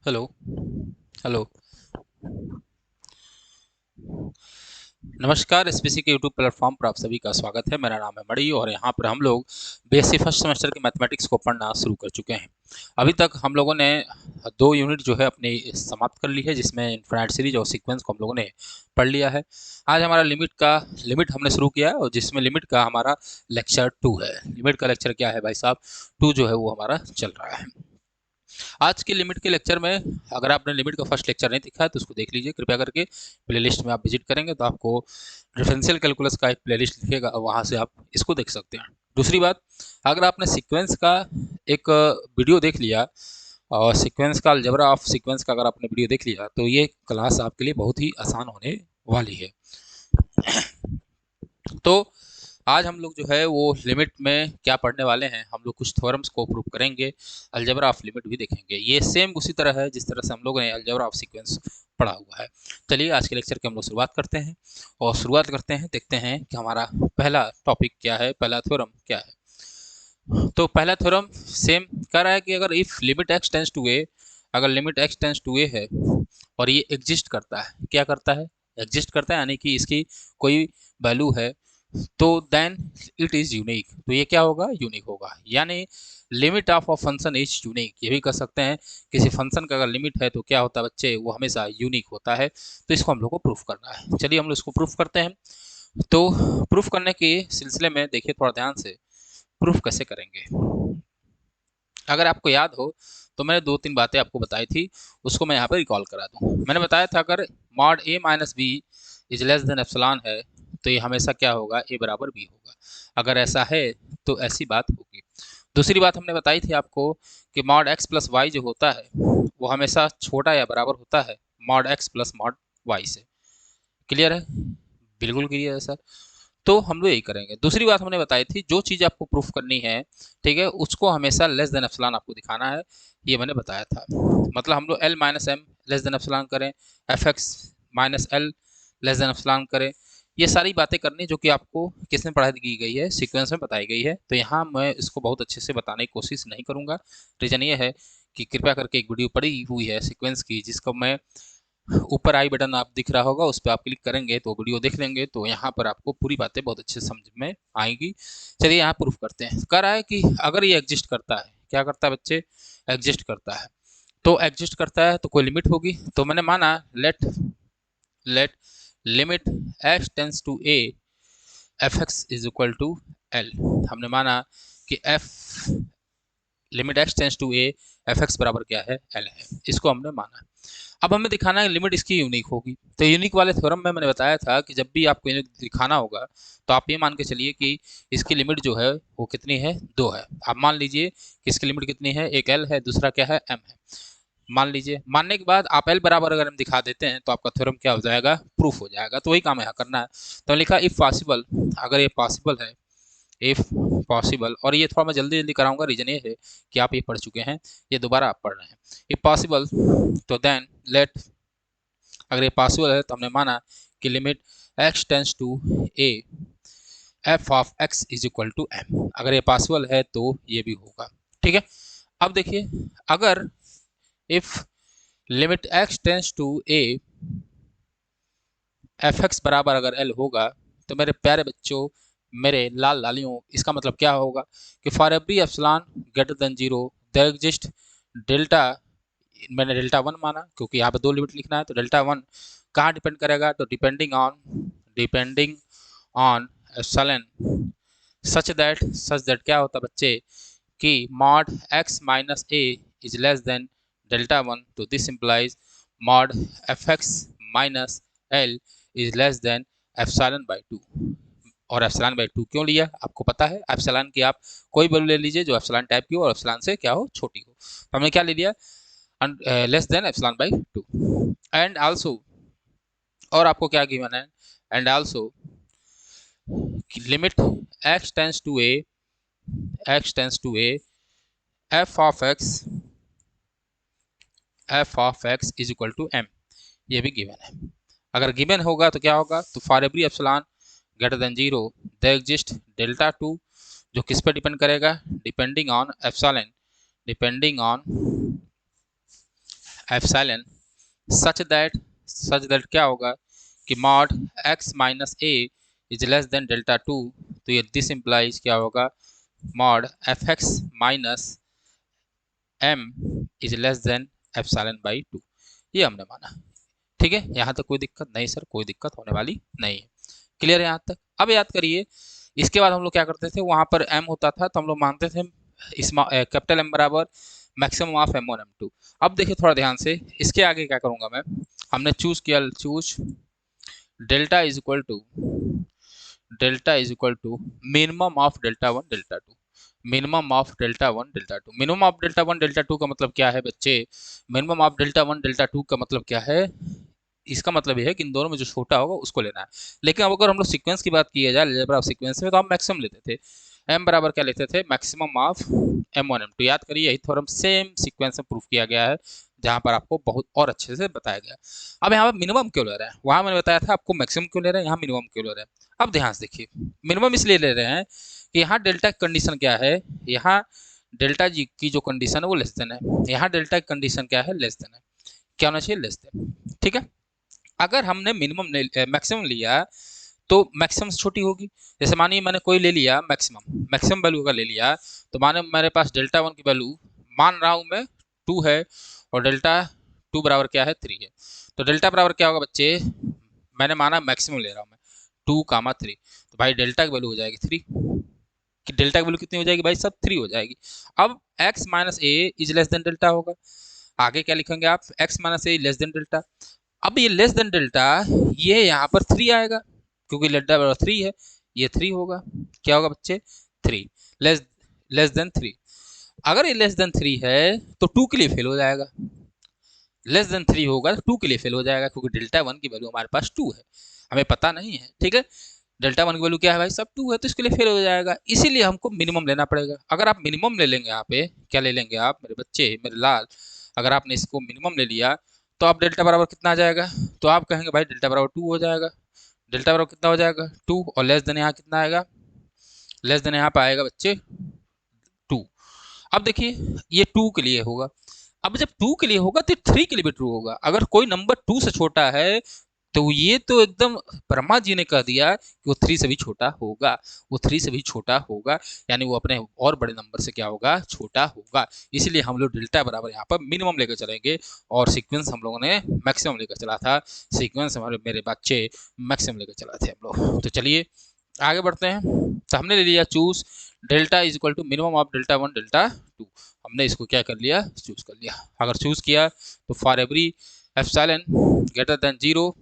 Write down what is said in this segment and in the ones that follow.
Hello. Hello. नमस्कार, SPC के YouTube platform पर आप सभी का स्वागत है। मेरा नाम है मणि और यहाँ पर हम लोग बीएससी फर्स्ट सेमेस्टर के मैथमेटिक्स को पढ़ना शुरू कर चुके हैं। अभी तक हम लोगों ने 2 यूनिट जो है अपनी समाप्त कर ली है, जिसमें इनफिनाइट सीरीज और सीक्वेंस को हम लोगों ने पढ़ लिया है। आज हमारा लिमिट हमने शुरू किया है और जिसमें लिमिट का हमारा लेक्चर 2 है। लिमिट का लेक्चर क्या है भाई साहब? 2 जो है वो हमारा चल रहा है। आज के लिमिट के लेक्चर में अगर आपने लिमिट का फर्स्ट लेक्चर नहीं देखा है तो उसको देख लीजिए कृपया करके। प्लेलिस्ट में आप विजिट करेंगे तो आपको डिफरेंशियल कैलकुलस का एक प्लेलिस्ट दिखेगा, वहाँ से आप इसको देख सकते हैं। दूसरी बात, अगर आपने सीक्वेंस का एक वीडियो देख लिया और सीक्वेंस का अलजेब्रा ऑफ सीक्वेंस का अगर आपने वीडियो देख लिया तो ये क्लास आपके लिए बहुत ही आसान होने वाली है। तो आज हम लोग जो है वो लिमिट में क्या पढ़ने वाले हैं, हम लोग कुछ थ्योरम्स को प्रूव करेंगे, अलजेब्रा ऑफ लिमिट भी देखेंगे। ये सेम उसी तरह है जिस तरह से हम लोगों ने अलजेब्रा ऑफ सीक्वेंस पढ़ा हुआ है। चलिए आज के लेक्चर की हम लोग शुरुआत करते हैं और शुरुआत करते हैं, देखते हैं कि हमारा पहला टॉपिक क्या है, पहला थ्योरम क्या है। तो पहला थ्योरम सेम कह रहा है कि अगर if limit x tends to a, अगर limit x tends to a है और ये एग्जिस्ट करता है, क्या करता है? एग्जिस्ट करता है, यानी कि इसकी कोई वैल्यू है, तो देन इट इज यूनिक। तो ये क्या होगा? यूनिक होगा। यानी limit of a function is unique, ये भी कर सकते हैं। किसी फंक्शन का अगर लिमिट है तो क्या होता है बच्चे? वो हमेशा यूनिक होता है। तो इसको हम लोग को प्रूफ करना है। चलिए हम लोग इसको प्रूफ करते हैं। तो प्रूफ करने के सिलसिले में देखिए थोड़ा ध्यान से, प्रूफ कैसे करेंगे। अगर आपको याद हो तो मैंने 2-3 बातें आपको बताई थी, उसको मैं यहाँ पर रिकॉल करा दूँ। मैंने बताया था अगर mod a minus b is less than epsilon है तो ये हमेशा क्या होगा? ए बराबर बी होगा। अगर ऐसा है तो ऐसी बात होगी। दूसरी बात हमने बताई थी आपको कि मॉड एक्स प्लस वाई जो होता है वो हमेशा छोटा या बराबर होता है mod x plus mod y से। क्लियर है? बिल्कुल क्लियर है सर। तो हम लोग यही करेंगे। दूसरी बात हमने बताई थी, जो चीज़ आपको प्रूफ करनी है, ठीक है, उसको हमेशा लेस देन एप्सिलॉन आपको दिखाना है, ये मैंने बताया था। मतलब हम लोग l minus m less than epsilon करें, f x minus l less than epsilon करें, ये सारी बातें करनी जो कि आपको किसमें पढ़ाई की गई है? सीक्वेंस में बताई गई है। तो यहाँ मैं इसको बहुत अच्छे से बताने की कोशिश नहीं करूँगा। रीज़न ये है कि कृपया करके एक वीडियो पड़ी हुई है सीक्वेंस की, जिसको मैं ऊपर आई बटन आप दिख रहा होगा, उस पर आप क्लिक करेंगे तो वीडियो देख लेंगे, तो यहाँ पर आपको पूरी बातें बहुत अच्छे समझ में आएंगी। चलिए यहाँ प्रूफ करते हैं। कह रहा है कि अगर ये एग्जिस्ट करता है, क्या करता है बच्चे? एग्जिस्ट करता है। तो एग्जिस्ट करता है तो कोई लिमिट होगी। तो मैंने माना let let limit x tends to a f x is equal to l. हमने माना कि f limit x tends to a f x बराबर क्या है? एल है। इसको हमने माना। अब हमें दिखाना है लिमिट इसकी यूनिक होगी। तो यूनिक वाले थ्योरम में मैंने बताया था कि जब भी आपको यूनिक दिखाना होगा तो आप ये मान के चलिए कि इसकी लिमिट जो है वो कितनी है? 2 है। आप मान लीजिए कि इसकी लिमिट कितनी है? एक एल है, दूसरा क्या है? एम है। मान लीजिए, मानने के बाद आप एल बराबर अगर हम दिखा देते हैं तो आपका थ्योरम क्या हो जाएगा? प्रूफ हो जाएगा। तो वही काम यहाँ करना है। तो लिखा इफ पॉसिबल, अगर ये पॉसिबल है, इफ पॉसिबल, और ये थोड़ा मैं जल्दी जल्दी कराऊंगा, रीजन ये है कि आप ये पढ़ चुके हैं, ये दोबारा आप पढ़ रहे हैं। इफ पॉसिबल तो देन लेट, अगर ये पॉसिबल है तो हमने माना कि limit x tends to a f of x is equal to m. अगर ये पॉसिबल है तो ये भी होगा। ठीक है। अब देखिए, अगर if limit x tends to a f x बराबर अगर एल होगा तो मेरे प्यारे बच्चों, मेरे लाल लालियों, इसका मतलब क्या होगा कि for every epsilon greater than zero there exist delta, मैंने डेल्टा वन माना क्योंकि यहाँ पे 2 लिमिट लिखना है। तो डेल्टा वन कहाँ डिपेंड करेगा? तो depending on epsilon such that क्या होता है बच्चे कि mod x minus a is less than delta one. तो this implies mod f x minus l is less than epsilon by 2। और एप्सिलॉन बाई 2 क्यों लिया? आपको पता है एप्सिलॉन की आप कोई वैल्यू ले लीजिए जो एप्सिलॉन टाइप की हो और एप्सिलॉन से क्या हो? छोटी हो। तो हमने क्या ले लिया? Less than epsilon by 2। And also, और आपको क्या गिवन है? And also limit x tends to a f of x is equal to m, ये भी गिवन है। अगर गिवन होगा तो क्या होगा? तो for every epsilon greater than zero there exist delta two, जो किस पर डिपेंड करेगा? Depending on epsilon, depending on epsilon such that क्या होगा कि mod x minus a is less than delta two, तो ये दिस इम्प्लाइज क्या होगा, mod f x minus m is less than epsilon by two. ये हमने माना, ठीक है। यहाँ तक कोई दिक्कत नहीं सर, कोई दिक्कत होने वाली नहीं है। क्लियर है यहाँ तक। अब याद करिए, इसके बाद हम लोग क्या करते थे, वहाँ पर m होता था तो हम लोग मानते थे कैपिटल M बराबर मैक्सिमम ऑफ m1 m2। अब देखिए थोड़ा ध्यान से, इसके आगे क्या करूँगा मैं, हमने चूज किया, choose delta is equal to minimum of delta one delta two, minimum of delta one delta two. Minimum of delta one delta two का मतलब क्या है बच्चे, minimum of delta one delta two का मतलब क्या है, इसका मतलब ये है कि इन दोनों में जो छोटा होगा उसको लेना है। लेकिन अब अगर हम लोग सीक्वेंस की बात की जाए, अलजेब्रा ऑफ सीक्वेंस में, तो हम मैक्सिमम लेते थे, m बराबर क्या लेते थे, मैक्सिमम ऑफ m1 m2। याद करिए, यही थ्योरम सेम सीक्वेंस में प्रूफ किया गया है, जहां पर आपको बहुत और अच्छे से बताया गया। अब यहाँ पर मिनिमम क्यों ले रहे हैं, वहां मैंने बताया था आपको मैक्सिमम क्यों ले रहे हैं, यहाँ मिनिमम क्यों ले रहे हैं। अब ध्यान से देखिए, मिनिमम इसलिए ले रहे हैं कि यहाँ डेल्टा की कंडीशन क्या है, यहाँ डेल्टा जी की जो कंडीशन है वो लेस देन है, यहाँ डेल्टा की कंडीशन क्या है, लेस देन है। क्या होना चाहिए, लेस देन, ठीक है। अगर हमने मिनिमम मैक्सिमम लिया तो मैक्सिमम से छोटी होगी। जैसे मानिए मैंने कोई ले लिया मैक्सिमम वैल्यू का ले लिया, तो माने मेरे पास डेल्टा वन की वैल्यू मान रहा हूँ मैं 2 है, और डेल्टा टू बराबर क्या है, 3 है। तो डेल्टा बराबर क्या होगा बच्चे, मैंने माना मैक्सिमम ले रहा हूँ मैं 2, 3, तो भाई डेल्टा की वैल्यू हो जाएगी 3। कि डेल्टा की वैल्यू कितनी हो जाएगी भाई सब, 3 हो जाएगी। अब x minus a is less than delta होगा, आगे क्या लिखेंगे आप, x माइनस ए लेस देन डेल्टा। अब ये लेस देन डेल्टा, ये यहाँ पर 3 आएगा, क्योंकि डेल्टा बराबर 3 है, ये 3 होगा। क्या होगा बच्चे, 3 लेस लेस देन 3। अगर ये लेस देन 3 है तो 2 के लिए फेल हो जाएगा, लेस देन 3 होगा तो 2 के लिए फेल हो जाएगा, क्योंकि डेल्टा वन की वैल्यू हमारे पास 2 है, हमें पता नहीं है, ठीक है। डेल्टा वन की वैल्यू क्या है भाई, सब 2 है, तो इसके लिए फेल हो जाएगा। इसीलिए हमको मिनिमम लेना पड़ेगा। अगर आप मिनिमम ले लेंगे, यहाँ पे क्या ले लेंगे आप मेरे बच्चे, मेरे लाल, अगर आपने इसको मिनिमम ले लिया तो आप डेल्टा बराबर कितना आ जाएगा, तो आप कहेंगे भाई डेल्टा बराबर 2 हो जाएगा। डेल्टा बराबर कितना हो जाएगा, 2, और लेस देन यहाँ कितना आएगा, लेस देन यहाँ पे आएगा बच्चे 2। अब देखिए ये 2 के लिए होगा, अब जब 2 के लिए होगा तो 3 के लिए भी ट्रू होगा। अगर कोई नंबर 2 से छोटा है तो ये तो एकदम ब्रह्मा जी ने कह दिया कि वो 3 से भी छोटा होगा, वो 3 से भी छोटा होगा, यानी वो अपने और बड़े नंबर से क्या होगा, छोटा होगा। इसलिए हम लोग डेल्टा बराबर यहाँ पर मिनिमम लेकर चलेंगे, और सीक्वेंस हम लोगों ने मैक्सिमम लेकर चला था, सीक्वेंस हमारे मेरे बच्चे मैक्सिमम लेकर चला थे हम लोग। तो चलिए आगे बढ़ते हैं। तो हमने ले लिया choose delta is equal to minimum of delta one delta two, हमने इसको क्या कर लिया, चूज कर लिया। अगर चूज किया तो for every epsilon greater than 0,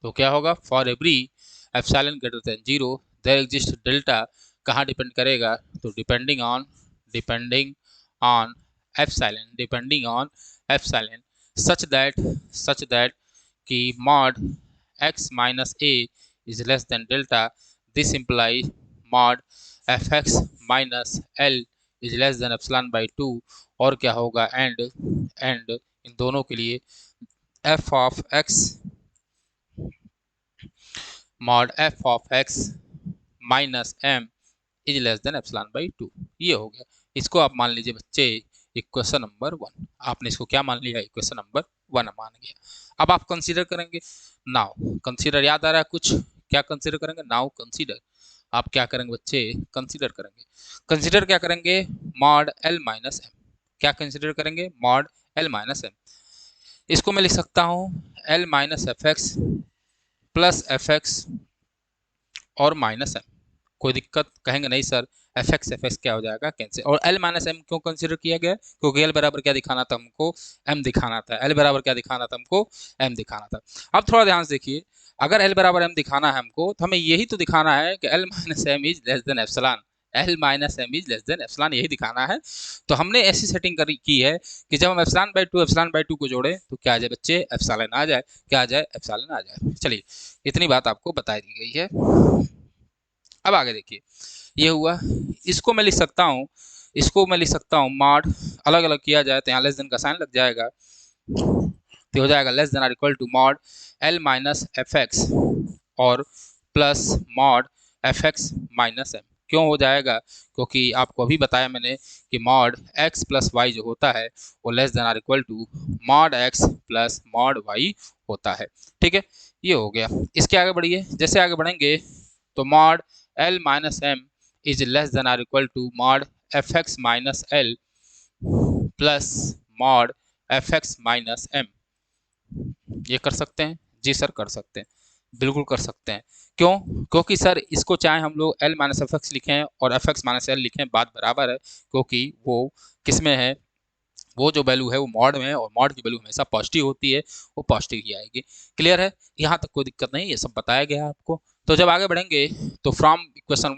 तो क्या होगा, for every epsilon greater than 0 there exist delta, कहाँ डिपेंड करेगा, तो depending on epsilon such that कि mod x minus a is less than delta, this imply mod f x minus l is less than epsilon by 2, और क्या होगा, and in दोनों के लिए f of x mod f of x minus m is less than epsilon by 2। ये हो गया। इसको आप मान लीजिए बच्चे इक्वेशन नंबर 1, आपने इसको क्या मान लिया, इक्वेशन नंबर 1 मान गया। अब आप कंसीडर करेंगे, नाउ कंसीडर, याद आ रहा है कुछ, क्या कंसीडर करेंगे, नाउ कंसीडर, आप क्या करेंगे बच्चे, कंसीडर क्या करेंगे, मॉड l माइनस m, क्या कंसीडर करेंगे, मॉड l माइनस m। इसको मैं लिख सकता हूँ l minus f x plus F x और माइनस m। कोई दिक्कत, कहेंगे नहीं सर एफ एक्स क्या हो जाएगा, कैंसिल। और एल माइनस एम क्यों कंसिडर किया गया, क्योंकि एल बराबर क्या दिखाना था हमको, एम दिखाना था। एल बराबर क्या दिखाना था हमको, एम दिखाना था। अब थोड़ा ध्यान से देखिए, अगर एल बराबर एम दिखाना है हमको, तो हमें यही तो दिखाना है कि l minus m is less than epsilon, l minus m is less than epsilon, यही दिखाना है। तो हमने ऐसी सेटिंग की है कि जब हम एप्सिलॉन बाई टू को जोड़े तो क्या आ जाए बच्चे, एप्सिलॉन आ जाए, क्या आ जाए, एप्सिलॉन आ जाए। चलिए इतनी बात आपको बता दी गई है। अब आगे देखिए, ये हुआ, इसको मैं लिख सकता हूँ, मॉड, अलग अलग किया जाए तो यहाँ लेस देन का साइन लग जाएगा, तो हो जाएगा less than or equal to mod l minus f x और plus mod f x minus m. क्यों हो जाएगा? क्योंकि आपको अभी बताया मैंने कि मॉड x प्लस वाई जो होता है वो less than or equal to mod x plus mod y होता है। ठीक है, ये हो गया। इसके आगे बढ़िए, जैसे आगे बढ़ेंगे तो mod l minus m is less than or equal to mod f x minus l plus mod f x minus m. ये कर सकते हैं? जी सर कर सकते हैं, बिल्कुल कर सकते हैं। क्यों? क्योंकि सर इसको चाहे हम लोग एल माइनस एफ एक्स लिखें और एफ एक्स माइनस एल लिखें, बात बराबर है, क्योंकि वो किस में है, वो जो वैल्यू है वो मॉड में है और मॉड की वैल्यू हमेशा पॉजिटिव होती है, वो पॉजिटिव ही आएगी। क्लियर है? यहाँ तक कोई दिक्कत नहीं, ये सब बताया गया है आपको। तो जब आगे बढ़ेंगे तो फ्रॉम इक्वेशन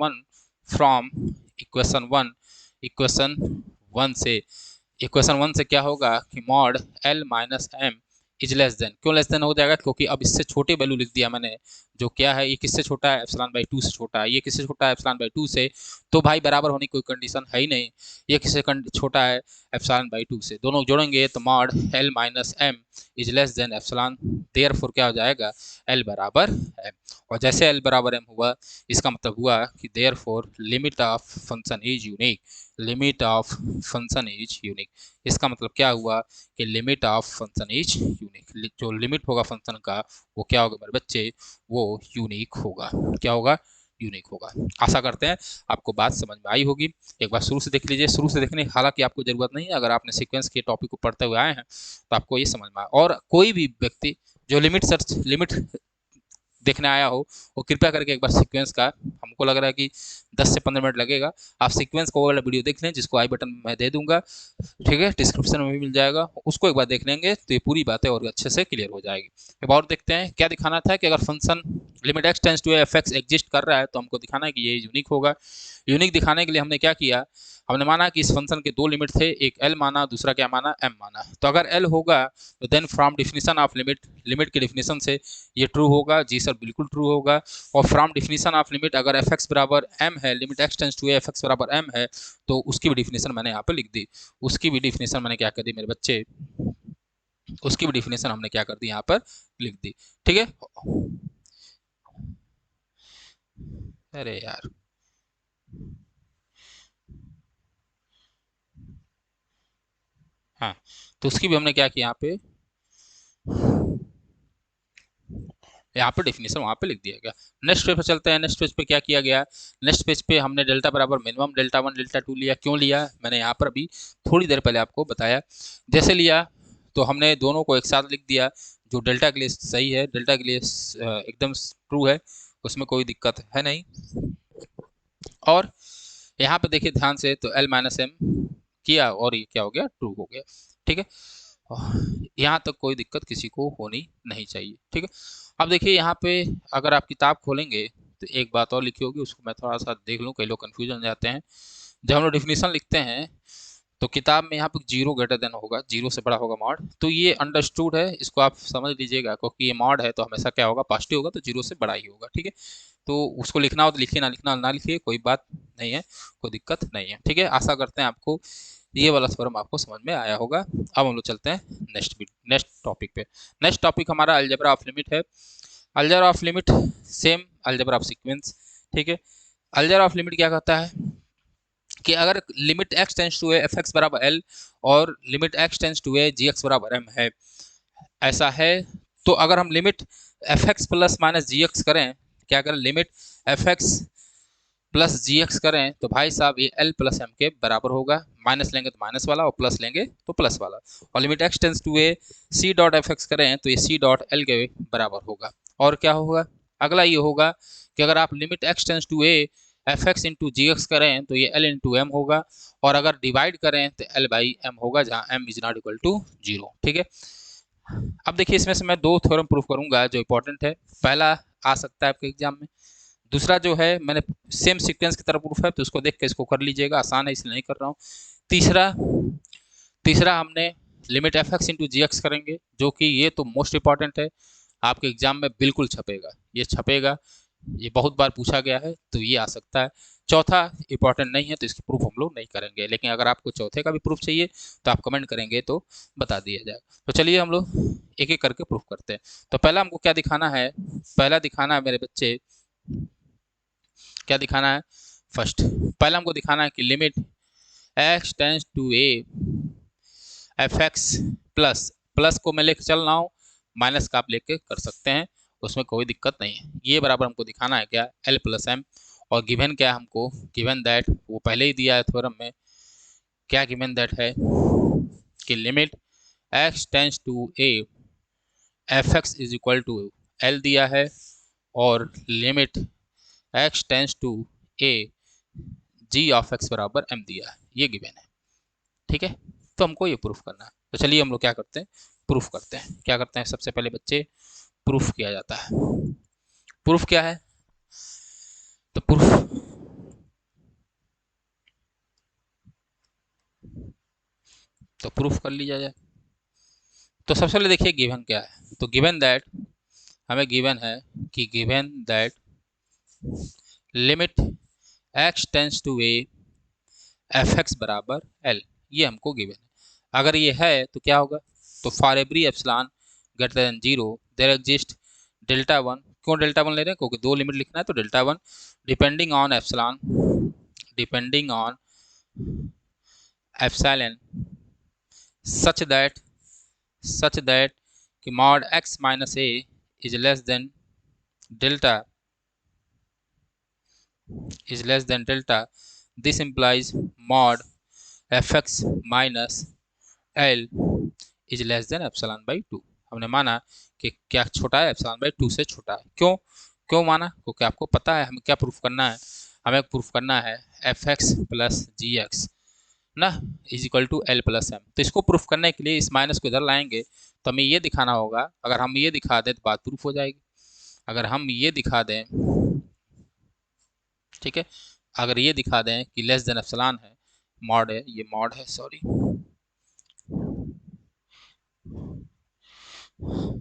वन से इक्वेशन वन से क्या होगा कि mod l minus m is less than, क्यों लेस देन हो जाएगा? क्योंकि अब इससे छोटे वैल्यू लिख दिया मैंने, जो क्या है, ये किससे छोटा है? एप्सिलॉन बाई 2 से छोटा है। ये किससे छोटा है? एप्सिलॉन बाई 2 से। तो भाई बराबर होने की कोई कंडीशन है ही नहीं। ये किससे छोटा है? एप्सिलॉन बाई 2 से। दोनों जोड़ेंगे तो mod l minus m is less than epsilon, therefore क्या हो जाएगा? एल बराबर एम। और जैसे एल बराबर एम हुआ, इसका मतलब हुआ कि therefore limit of function is unique. Limit of function is unique, इसका मतलब क्या हुआ कि limit of function is unique. जो लिमिट होगा फंक्शन का वो क्या होगा मेरे बच्चे? वो यूनिक होगा। क्या होगा? यूनिक होगा। आशा करते हैं आपको बात समझ में आई होगी। एक बार शुरू से देख लीजिए, शुरू से देखने की हालांकि आपको जरूरत नहीं है, अगर आपने सीक्वेंस के टॉपिक को पढ़ते हुए आए हैं तो आपको ये समझ में आए। और कोई भी व्यक्ति जो लिमिट देखने आया हो वो कृपया करके एक बार सीक्वेंस का, हमको लग रहा है कि 10 से 15 मिनट लगेगा, आप सीक्वेंस को वाला वीडियो देख लें, जिसको आई बटन मैं दे दूंगा, ठीक है, डिस्क्रिप्शन में भी मिल जाएगा, उसको एक बार देख लेंगे तो ये पूरी बातें और अच्छे से क्लियर हो जाएगी। एक और देखते हैं क्या दिखाना था कि अगर function limit x tends to f x exist कर रहा है तो हमको दिखाना है कि ये यूनिक होगा। यूनिक दिखाने के लिए हमने क्या किया, हमने माना कि इस फंक्शन के दो लिमिट थे, एक एल माना, दूसरा क्या माना? एम माना। तो अगर एल होगा तो then from definition of limit के डिफिनीशन से ये ट्रू होगा। जी सर बिल्कुल ट्रू होगा। और फ्रॉम डिफिनीशन ऑफ लिमिट अगर एफ एक्स बराबर एम है, limit x tends to f x बराबर एम है, तो उसकी भी डिफिनीशन मैंने यहाँ पे लिख दी। उसकी भी डिफिनीशन मैंने क्या कर दी मेरे बच्चे? उसकी भी डिफिनीशन हमने क्या कर दी यहाँ पर लिख दी। ठीक है, अरे यार हाँ, तो उसकी भी हमने क्या किया यहाँ पे डिफिनीशन वहाँ पे लिख दिया गया। नेक्स्ट पेज पे चलते हैं। नेक्स्ट पेज पे क्या किया गया? नेक्स्ट पेज पे हमने डेल्टा बराबर minimum delta one delta to लिया। क्यों लिया? मैंने यहाँ पर अभी थोड़ी देर पहले आपको बताया। जैसे लिया तो हमने दोनों को एक साथ लिख दिया। जो डेल्टा के लिए सही है, डेल्टा के लिए एकदम ट्रू है, उसमें कोई दिक्कत है नहीं। और यहाँ पे देखिए ध्यान से, तो एल माइनस एम किया और ये क्या हो गया? ट्रू हो गया। ठीक है, यहाँ तक कोई दिक्कत किसी को होनी नहीं चाहिए। ठीक है, अब देखिए यहाँ पे अगर आप किताब खोलेंगे तो एक बात और लिखी होगी, उसको मैं थोड़ा सा देख लूँ, कई लोग कन्फ्यूजन हो जाते हैं। जब हम लोग डिफिनीशन लिखते हैं तो किताब में यहाँ पे जीरो ग्रेटर देन होगा, जीरो से बड़ा होगा मॉड, तो ये अंडरस्टूड है, इसको आप समझ लीजिएगा, क्योंकि ये मॉड है तो हमेशा क्या होगा? पॉजिटिव होगा, तो जीरो से बड़ा ही होगा। ठीक है, तो उसको लिखना हो तो लिखिए, ना लिखना ना लिखिए, कोई बात नहीं है, कोई दिक्कत नहीं है। ठीक है, आशा करते हैं आपको ये वाला थ्योरम आपको समझ में आया होगा। अब हम लोग चलते हैं नेक्स्ट टॉपिक पे। नेक्स्ट टॉपिक हमारा अलजेब्रा ऑफ लिमिट है। Algebra of limit same algebra of sequence. ठीक है, अलजेब्रा ऑफ लिमिट क्या कहता है कि अगर limit x tends to a f x बराबर एल और limit x tends to a g x बराबर एम है, ऐसा है, तो अगर हम limit f x plus minus g x करें, क्या करें? Limit f x plus g x करें तो भाई साहब ये एल प्लस एम के बराबर होगा। माइनस लेंगे तो माइनस वाला और प्लस लेंगे तो प्लस वाला। और limit x tends to a c dot f x करें तो ये सी डॉट एल के बराबर होगा। और क्या होगा? अगला ये होगा कि अगर आप limit x tends to a f x into g x करें तो ये एल इंटू एम होगा। और अगर डिवाइड करें तो एल बाई एम होगा, जहाँ m is not equal to zero. ठीक है, अब देखिए इसमें से मैं दो थ्योरम प्रूफ करूंगा जो इंपॉर्टेंट है। पहला आ सकता है आपके एग्जाम में, दूसरा जो है मैंने सेम सीक्वेंस की तरह प्रूफ है तो उसको देख के इसको कर लीजिएगा, आसान है इसलिए नहीं कर रहा हूँ। तीसरा तीसरा हमने limit f x into g x करेंगे, जो कि ये तो मोस्ट इंपॉर्टेंट है, आपके एग्जाम में बिल्कुल छपेगा, ये छपेगा, ये बहुत बार पूछा गया है तो ये आ सकता है। चौथा इंपॉर्टेंट नहीं है तो इसकी प्रूफ हम लोग नहीं करेंगे, लेकिन अगर आपको चौथे का भी प्रूफ चाहिए तो आप कमेंट करेंगे तो बता दिया जाए। तो चलिए हम लोग एक एक करके प्रूफ करते हैं। तो पहला हमको क्या दिखाना है? पहला दिखाना है मेरे बच्चे, क्या दिखाना है? फर्स्ट पहले हमको दिखाना है कि limit x tends to a f x plus, plus को मैं लेके चल रहा हूँ, माइनस का आप लेके कर सकते हैं, उसमें कोई दिक्कत नहीं है। ये बराबर हमको दिखाना है क्या, एल प्लस एम। और गिवन क्या है हमको, गिवन दैट वो पहले ही दिया है थ्योरम में, क्या गिवन दैट है कि limit x tends to a f x is equal to l दिया है, और limit x tends to a g of x बराबर m दिया है, ये गिवन है। ठीक है, तो हमको ये प्रूफ करना है। तो चलिए हम लोग क्या करते हैं, प्रूफ करते हैं। क्या करते हैं, सबसे पहले बच्चे प्रूफ किया जाता है। प्रूफ क्या है, तो प्रूफ कर लिया जाए। तो सबसे पहले देखिए गिवन क्या है, तो गिवन दैट हमें गिवन है कि given that limit x tends to a f x बराबर एल, ये हमको गिवन है। अगर ये है तो क्या होगा, तो for every epsilon greater than zero there exist delta one. क्यों डेल्टा वन ले रहे हैं, क्योंकि दो लिमिट लिखना है, तो delta one depending on epsilon, depending on epsilon such that कि mod x minus a is less than delta this implies mod fx minus l is less than epsilon by 2। हमने माना कि क्या छोटा है, एप्सिलॉन बाई 2 से छोटा है। क्यों क्यों माना, क्योंकि आपको पता है हमें क्या प्रूफ करना है, हमें प्रूफ करना है f x plus g x ना is equal to l plus m. तो इसको प्रूफ करने के लिए इस माइनस को इधर लाएंगे, तो हमें ये दिखाना होगा। अगर हम ये दिखा दें तो बात प्रूफ हो जाएगी। अगर हम ये दिखा दें, ठीक है, अगर ये दिखा दें कि लेस देन एप्सिलॉन है, मॉड है, ये मॉड है, सॉरी,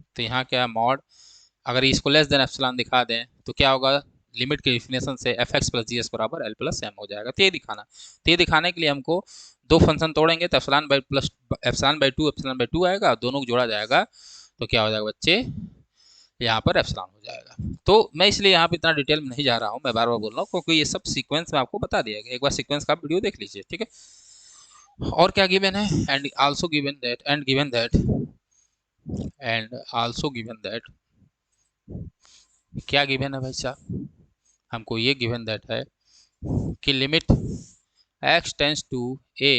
तो यहाँ क्या है मॉड, अगर इसको लेस देन एप्सिलॉन दिखा दें तो क्या होगा, लिमिट के डिफिनेशन से F x plus G S बराबर एल प्लस एम हो जाएगा। तो ये दिखाना, तो ये दिखाने के लिए हमको दो फंक्शन तोड़ेंगे, तो epsilon by plus epsilon by to आएगा, दोनों को जोड़ा जाएगा, तो क्या हो जाएगा बच्चे, यहाँ पर एप्सिलॉन हो जाएगा। तो मैं इसलिए यहाँ पे इतना डिटेल में नहीं जा रहा हूँ, मैं बार बार बोल रहा हूँ, क्योंकि ये सब सीक्वेंस में आपको बता दिया गया। एक बार सीक्वेंस का वीडियो देख लीजिए, ठीक है। और क्या गिवन है, and also given that and also given that, क्या गिवन है भाई साहब, हमको ये गिवन दैट है कि limit x tends to a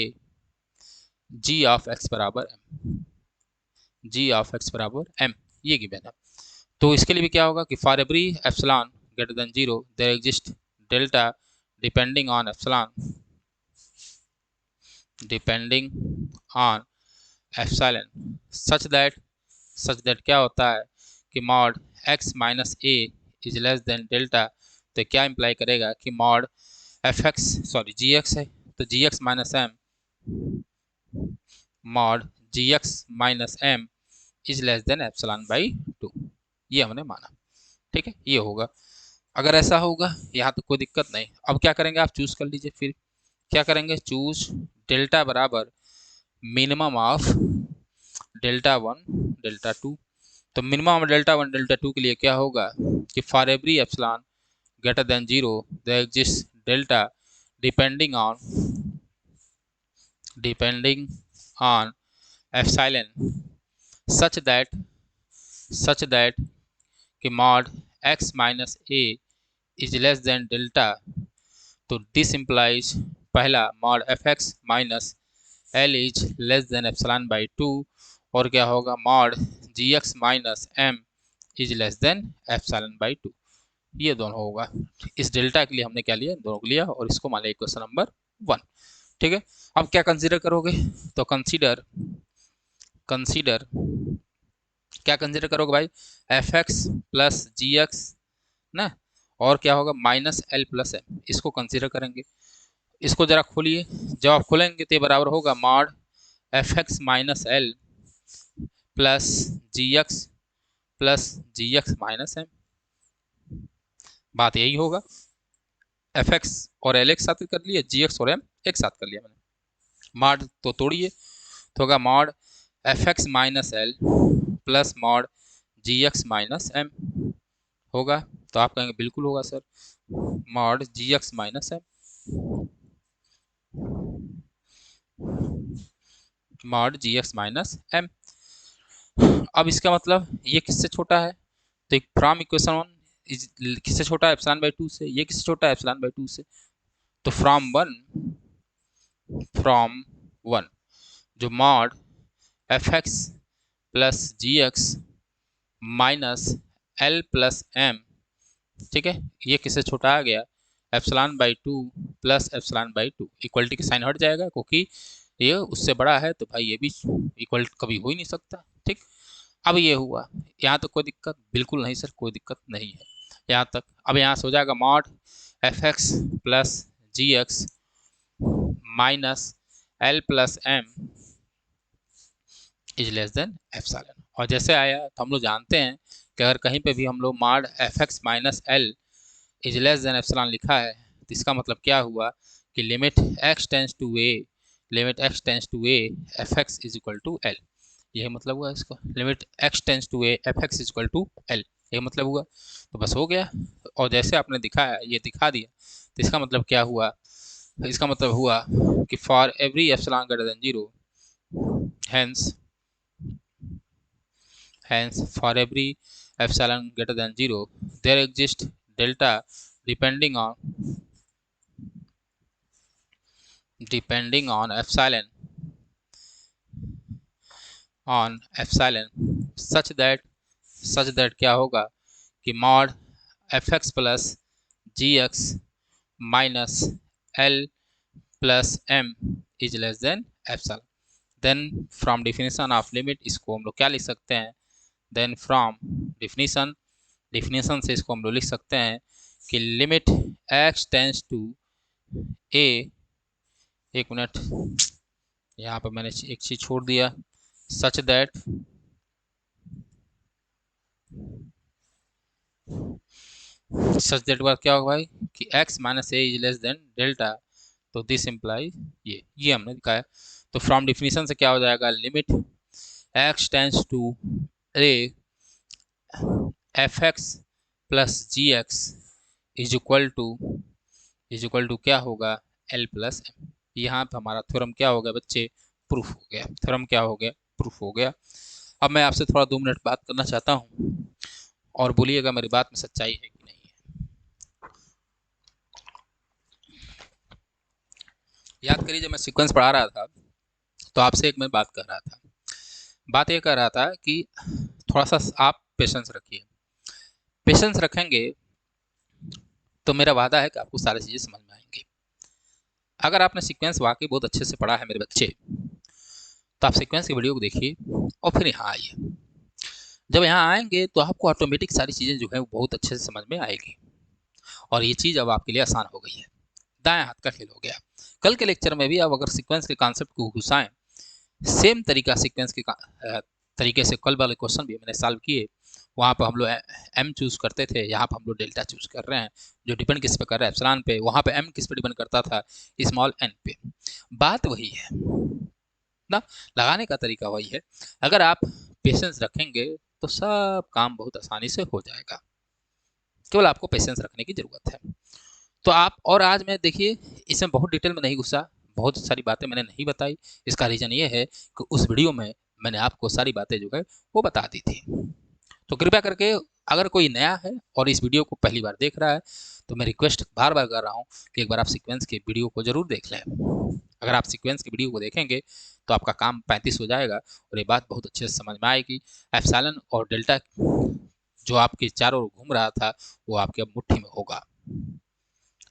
g of x बराबर m, g ऑफ x बराबर m, ये गिवन है। तो इसके लिए भी क्या होगा कि for every epsilon greater than zero there exist delta depending on epsilon, depending on epsilon such that क्या होता है कि mod x minus a is less than delta. तो क्या इंप्लाई करेगा कि mod f x sorry g x है, तो g x minus m, mod g x minus m is less than epsilon by 2, ये हमने माना। ठीक है, ये होगा। अगर ऐसा होगा यहाँ तो कोई दिक्कत नहीं। अब क्या करेंगे, आप चूज कर लीजिए। फिर क्या करेंगे, चूज डेल्टा बराबर minimum of delta one delta two. तो minimum of delta one delta two के लिए क्या होगा कि for every epsilon greater than 0 there exists delta depending on epsilon such that कि mod x minus a is less than delta। तो this implies पहला mod fx minus l is less than epsilon by 2, और क्या होगा mod gx minus m is less than epsilon by 2, ये दोनों होगा। इस डेल्टा के लिए हमने क्या लिया, दोनों को लिया, और इसको मान लिया क्वेश्चन नंबर 1। ठीक है, अब क्या कंसीडर करोगे, तो कंसीडर क्या कंसीडर करोगे भाई, F x plus g x ना, और क्या होगा माइनस एल प्लस एम, इसको कंसीडर करेंगे। इसको जरा खोलिए, जब आप खोलेंगे तो ये बराबर होगा mod f x minus l plus g x minus m. बात यही होगा, एफ एक्स और एल एक साथ कर लिया, जी एक्स और एम एक साथ कर लिया मैंने। मॉड तो तोड़िए, तो होगा mod f x minus l plus mod g x minus m होगा। तो आप कहेंगे बिल्कुल होगा sir, mod g x minus m, mod g x minus m. अब इसका मतलब ये किससे छोटा है, तो एक फ्रॉम इक्वेशन वन किससे छोटा है, एप्सिलॉन बाई टू से। ये किससे छोटा है, एप्सिलॉन बाई टू से। तो फ्रॉम वन जो mod f x plus g x minus l plus m, ठीक है, ये किससे छोटा आ गया, epsilon by two plus epsilon by two. Equality की साइन हट जाएगा क्योंकि ये उससे बड़ा है, तो भाई ये भी इक्वल कभी हो ही नहीं सकता, ठीक। अब ये हुआ, यहाँ तक कोई दिक्कत, बिल्कुल नहीं सर, कोई दिक्कत नहीं है यहाँ तक। अब यहाँ से हो जाएगा mod f x plus g x minus l plus m is less than epsilon. और जैसे आया तो हम लोग जानते हैं कि अगर कहीं पे भी हम लोग mod f x minus l is less than epsilon लिखा है, तो इसका मतलब क्या हुआ कि limit x tends to a, f x is equal to l. यही मतलब हुआ इसका, limit x tends to a f x is equal to l, यही मतलब हुआ। तो बस हो गया। और जैसे आपने दिखाया, ये दिखा दिया, तो इसका मतलब क्या हुआ, इसका मतलब हुआ कि for every epsilon greater than zero, hence for every epsilon greater than 0 there exists delta depending on epsilon such that क्या होगा कि mod f x plus g x minus l plus m is less than epsilon. Then from definition of limit, इसको हम लोग क्या लिख सकते हैं, देन फ्रॉम डिफिनेशन से इसको हम लोग लिख सकते हैं कि लिमिट एक्स टेंस टू ए, एक मिनट, यहाँ पर मैंने एक चीज छोड़ दिया, सच दैट बाद क्या होगा भाई कि x minus a is less than delta, तो दिस इम्प्लाई ये हमने दिखाया। तो फ्रॉम डिफिनेशन से क्या हो जाएगा, limit x tends to a f x plus g x is equal to क्या होगा, एल प्लस एम। यहाँ पे हमारा थ्योरम क्या हो गया बच्चे, प्रूफ हो गया। थ्योरम क्या हो गया, प्रूफ हो गया। अब मैं आपसे थोड़ा 2 मिनट बात करना चाहता हूँ और बोलिएगा मेरी बात में सच्चाई है कि नहीं है। याद करिए जब मैं सीक्वेंस पढ़ा रहा था तो आपसे एक मैं बात कर रहा था, बात ये कर रहा था कि थोड़ा सा आप पेशेंस रखिए। पेशेंस रखेंगे तो मेरा वादा है कि आपको सारी चीज़ें समझ में आएंगी। अगर आपने सीक्वेंस वाकई बहुत अच्छे से पढ़ा है मेरे बच्चे, तो आप सीक्वेंस की वीडियो को देखिए और फिर यहाँ आइए। जब यहाँ आएंगे तो आपको ऑटोमेटिक सारी चीज़ें जो है वो बहुत अच्छे से समझ में आएगी और ये चीज़ अब आपके लिए आसान हो गई है। दाएं हाथ का खेल हो गया। कल के लेक्चर में भी आप अगर सीक्वेंस के कॉन्सेप्ट को घुसाएं, सेम तरीका सीक्वेंस के तरीके से कल वाले क्वेश्चन भी मैंने सॉल्व किए। वहाँ पर हम लोग एम चूज करते थे, यहाँ पर हम लोग डेल्टा चूज कर रहे हैं, जो डिपेंड किस पे कर रहा है, एप्सिलॉन पे। वहाँ पे एम किस पे डिपेंड करता था, स्मॉल एन पे। बात वही है ना, लगाने का तरीका वही है। अगर आप पेशेंस रखेंगे तो सब काम बहुत आसानी से हो जाएगा, केवल आपको पेशेंस रखने की जरूरत है। तो आप, और आज मैं देखिए इसमें बहुत डिटेल में नहीं घुसा, बहुत सारी बातें मैंने नहीं बताई। इसका रीज़न ये है कि उस वीडियो में मैंने आपको सारी बातें जो है वो बता दी थी। तो कृपया करके अगर कोई नया है और इस वीडियो को पहली बार देख रहा है, तो मैं रिक्वेस्ट बार बार कर रहा हूँ कि एक बार आप सीक्वेंस के वीडियो को जरूर देख लें। अगर आप सीक्वेंस की वीडियो को देखेंगे तो आपका काम 35 हो जाएगा और ये बात बहुत अच्छे से समझ में आएगी। एप्सिलॉन और डेल्टा जो आपके चारों ओर घूम रहा था वो आपके अब मुट्ठी में होगा।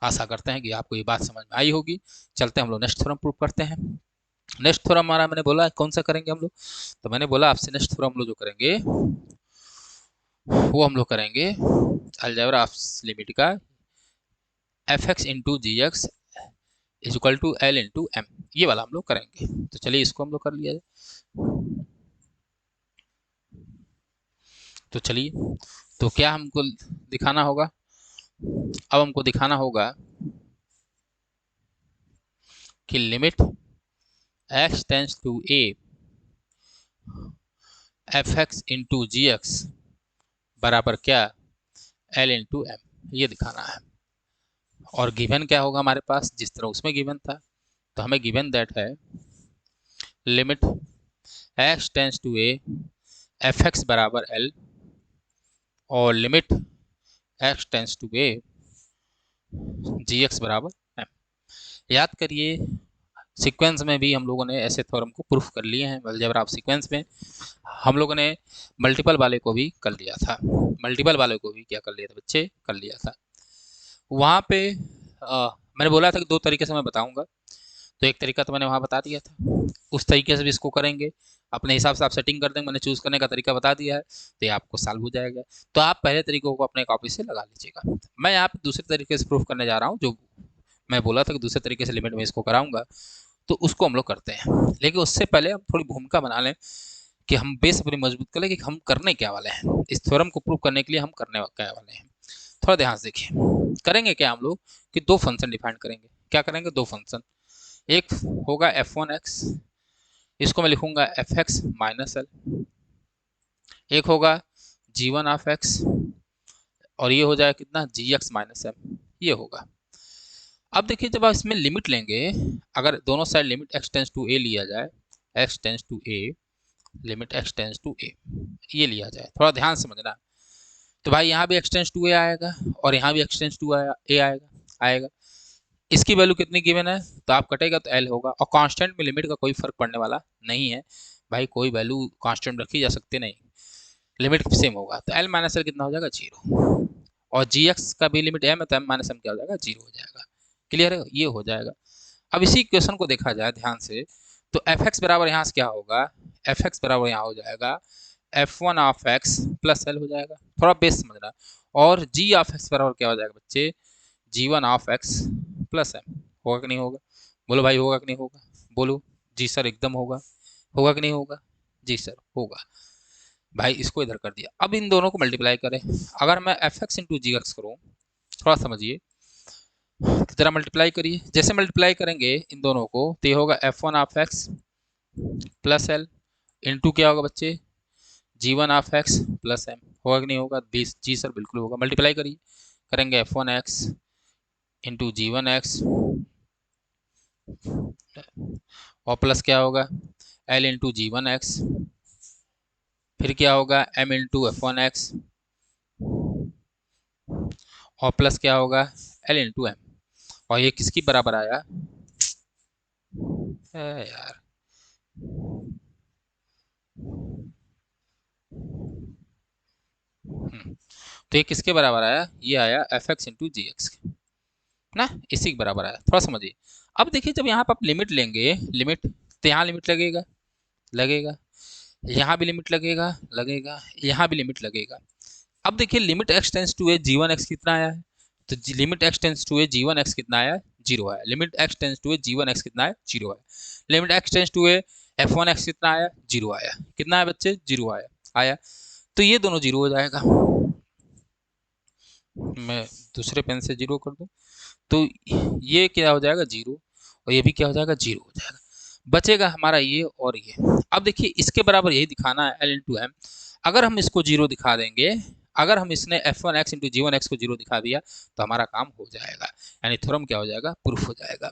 आशा करते हैं कि आपको ये बात समझ में आई होगी। चलते हैं हम लोग नेक्स्ट थ्योरम प्रूव करते हैं। नेक्स्ट थ्योरम हमारा मैंने बोला कौन सा करेंगे हम लोग, तो मैंने बोला आपसे नेक्स्ट थ्योरम हम लोग जो करेंगे वो हम लोग करेंगे अलजेब्रा ऑफ लिमिट का f x into g x is equal to l into m, ये वाला हम लोग करेंगे। तो चलिए इसको हम लोग कर लिया जाए। तो चलिए, तो क्या हमको दिखाना होगा, अब हमको दिखाना होगा कि limit x tends to a f x into g x बराबर क्या, एल इंटू एम, ये दिखाना है। और गिवन क्या होगा हमारे पास, जिस तरह उसमें गिवन था, तो हमें गिवन दैट है limit x tends to a f x बराबर एल और limit x tends to a g x बराबर एम। याद करिए सीक्वेंस में भी हम लोगों ने ऐसे थ्योरम को प्रूफ कर लिए हैं। अलजेब्रा ऑफ सीक्वेंस में हम लोगों ने मल्टीपल वाले को भी कर लिया था, मल्टीपल वाले को भी क्या कर लिया था बच्चे, कर लिया था। वहाँ पे मैंने बोला था कि दो तरीके से मैं बताऊंगा, तो एक तरीका तो मैंने वहाँ बता दिया था, उस तरीके से भी इसको करेंगे, अपने हिसाब से आप सेटिंग कर देंगे, मैंने चूज़ करने का तरीका बता दिया है, तो ये आपको सॉल्व हो जाएगा। तो आप पहले तरीकों को अपने कॉपी से लगा लीजिएगा। मैं यहाँ पे दूसरे तरीके से प्रूफ करने जा रहा हूँ, जो मैं बोला था कि दूसरे तरीके से लिमिट में इसको कराऊंगा, तो उसको हम लोग करते हैं। लेकिन उससे पहले हम थोड़ी भूमिका बना लें कि हम बेस अपनी मजबूत कर लें कि हम करने क्या वाले हैं, इस थ्योरम को प्रूव करने के लिए हम करने क्या वाले हैं। थोड़ा ध्यान से देखिए, करेंगे क्या हम लोग कि दो फंक्शन डिफाइन करेंगे। क्या करेंगे, दो फंक्शन, एक होगा f1x, इसको मैं लिखूंगा एफ एक्स माइनस एल, एक होगा g1 ऑफ एक्स और ये हो जाएगा कितना, जी एक्स माइनस एम, ये होगा। अब देखिए जब आप इसमें लिमिट लेंगे, अगर दोनों side limit x tends to a लिया जाए, x tends to a, limit x tends to a ये लिया जाए, थोड़ा ध्यान समझना, तो भाई यहाँ भी x टेंस टू ए आएगा और यहाँ भी x टेंस टू ए आएगा। इसकी वैल्यू कितनी गिवन है, तो आप कटेगा तो एल होगा, और कांस्टेंट में लिमिट का कोई फर्क पड़ने वाला नहीं है भाई, कोई वैल्यू कांस्टेंट रखी जा सकती नहीं, लिमिट सेम होगा, तो एल माइनस एल कितना हो जाएगा, जीरो। और जी एक्स का भी लिमिट एम है, तो एम माइनस एम क्या हो जाएगा, जीरो हो जाएगा। क्लियर है, ये हो जाएगा। अब इसी क्वेश्चन को देखा जाए ध्यान से, तो एफ एक्स बराबर यहाँ से क्या होगा, एफ एक्स बराबर यहाँ हो जाएगा f one of x plus L हो जाएगा, थोड़ा बेस समझना। और जी ऑफ एक्स बराबर क्या हो जाएगा बच्चे, g one of x plus m, होगा कि नहीं होगा, बोलो भाई होगा कि नहीं होगा, बोलो। जी सर एकदम होगा, होगा कि नहीं होगा, जी सर होगा। भाई इसको इधर कर दिया, अब इन दोनों को मल्टीप्लाई करें, अगर मैं F x into g x करूँ, थोड़ा समझिए, जरा मल्टीप्लाई करिए, जैसे मल्टीप्लाई करेंगे इन दोनों को तो ये होगा f one of x plus l into क्या होगा बच्चे, g one of x plus m, होगा कि नहीं होगा, जी सर बिल्कुल होगा। मल्टीप्लाई करिए, करेंगे f one x into g one x और प्लस क्या होगा l into g one x, फिर क्या होगा m into f one x और प्लस क्या होगा एल इंटू एम, और ये किसकी बराबर आया यार, तो ये किसके बराबर आया, ये आया f x into g x ना, इसी के बराबर आया, थोड़ा समझिए। अब देखिए जब यहाँ पर आप लिमिट लेंगे, लिमिट तो यहाँ लिमिट लगेगा, लगेगा, यहाँ भी लिमिट लगेगा, लगेगा, यहाँ भी लिमिट लगेगा। अब देखिए limit x tends to a g one x कितना आया है, तो limit x tends to a g one x कितना आया, जीरो आया। Limit x tends to a g one x कितना है, जीरो आया। Limit x tends to a f one x कितना आया, जीरो आया। कितना है बच्चे, जीरो आया, आया, तो ये दोनों जीरो हो जाएगा। मैं दूसरे पेन से जीरो कर दूं, तो ये क्या हो जाएगा, जीरो, और ये भी क्या हो जाएगा, जीरो हो जाएगा। बचेगा हमारा ये और ये। अब देखिए इसके बराबर यही दिखाना है एल इंटू एम, अगर हम इसको जीरो दिखा देंगे, अगर हम इसने F one x into g one x को जीरो दिखा दिया, तो हमारा काम हो जाएगा, यानी थ्योरम क्या हो जाएगा, प्रूफ हो जाएगा।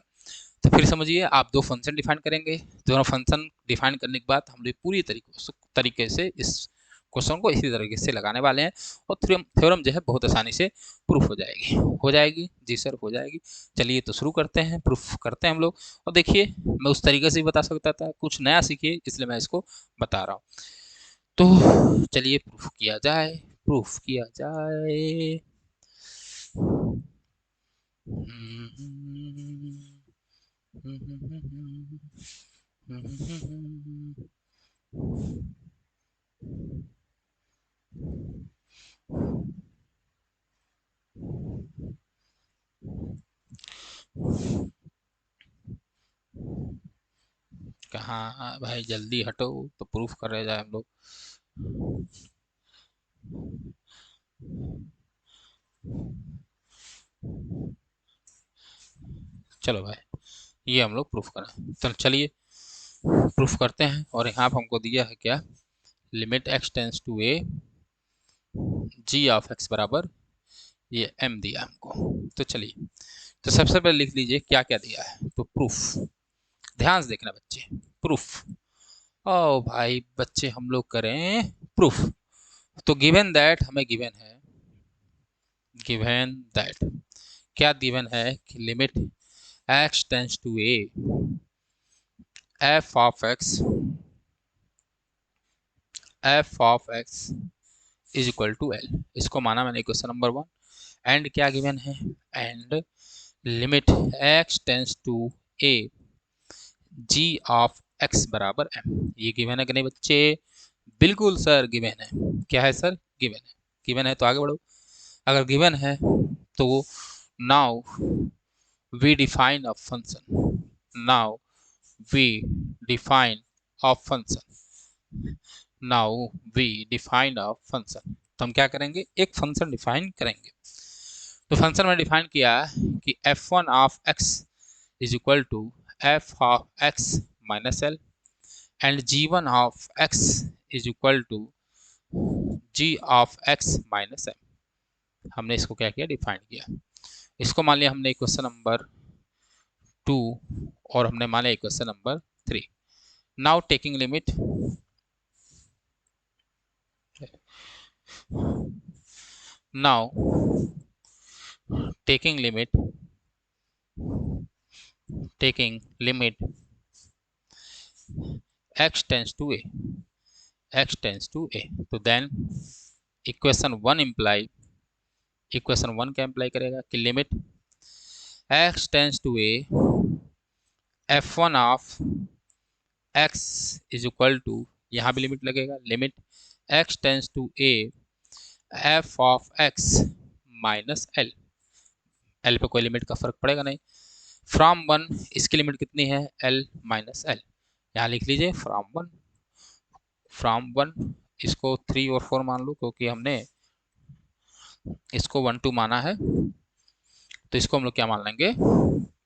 तो फिर समझिए आप दो फंक्शन डिफाइन करेंगे, दोनों फंक्शन डिफाइन करने के बाद हम लोग पूरी तरीके से इस क्वेश्चन को इसी तरीके से लगाने वाले हैं, और थ्योरम जो है बहुत आसानी से प्रूफ हो जाएगी, हो जाएगी, जी सर हो जाएगी। चलिए तो शुरू करते हैं, प्रूफ करते हैं हम लोग। और देखिए मैं उस तरीके से भी बता सकता था, कुछ नया सीखिए इसलिए मैं इसको बता रहा हूँ। तो चलिए प्रूफ किया जाए, प्रूफ किया जाए। कहाँ भाई, जल्दी हटो तो प्रूफ कर रहे जाए हम लोग। चलो भाई ये हम लोग प्रूफ करें, तो चलिए प्रूफ करते हैं। और यहाँ पर हमको दिया है क्या, limit x tends to a g of x बराबर ये एम दिया हमको, तो चलिए तो सबसे पहले लिख लीजिए क्या क्या दिया है। तो प्रूफ, ध्यान से देखना बच्चे, प्रूफ। ओ भाई बच्चे हम लोग करें प्रूफ। तो गिवन दैट, हमें गिवन है, गिवन दैट क्या गिवन है कि limit x tends to a f of x is equal to l। इसको माना मैंने क्वेश्चन नंबर 1। एंड क्या गिवन है, and limit x tends to a g of x बराबर m। ये गिवन है कि नहीं बच्चे? बिल्कुल सर गिवन है। क्या है सर? गिवन है। गिवन है तो आगे बढ़ो। अगर गिवन है तो now we define a function, now we define a function, now we define a function. तो हम क्या करेंगे, एक फंक्शन डिफाइन करेंगे। तो फंक्शन में डिफाइन किया कि f1 of x is equal to f of x minus l and g1 of x is equal to g of x minus m. हमने इसको क्या किया, डिफाइन किया। इसको मान लिया हमने क्वेश्चन नंबर 2 और हमने मान लिया question number 3। Now taking limit, now taking limit, taking limit x tends to a, x tends to a, तो then इक्वेशन 1 इम्प्लाई, इक्वेशन 1 क्या इम्प्लाई करेगा कि limit x tends to a f1 of x is equal to, यहाँ भी limit लगेगा, limit x tends to a f of x minus l. L पे कोई limit का फर्क पड़ेगा नहीं। फ्रॉम 1, इसकी लिमिट कितनी है, l माइनस एल। यहाँ लिख लीजिए फ्रॉम 1, फ्रॉम 1, इसको 3 और 4 मान लो क्योंकि हमने इसको 1 2 माना है। तो इसको हम लोग क्या मान लेंगे,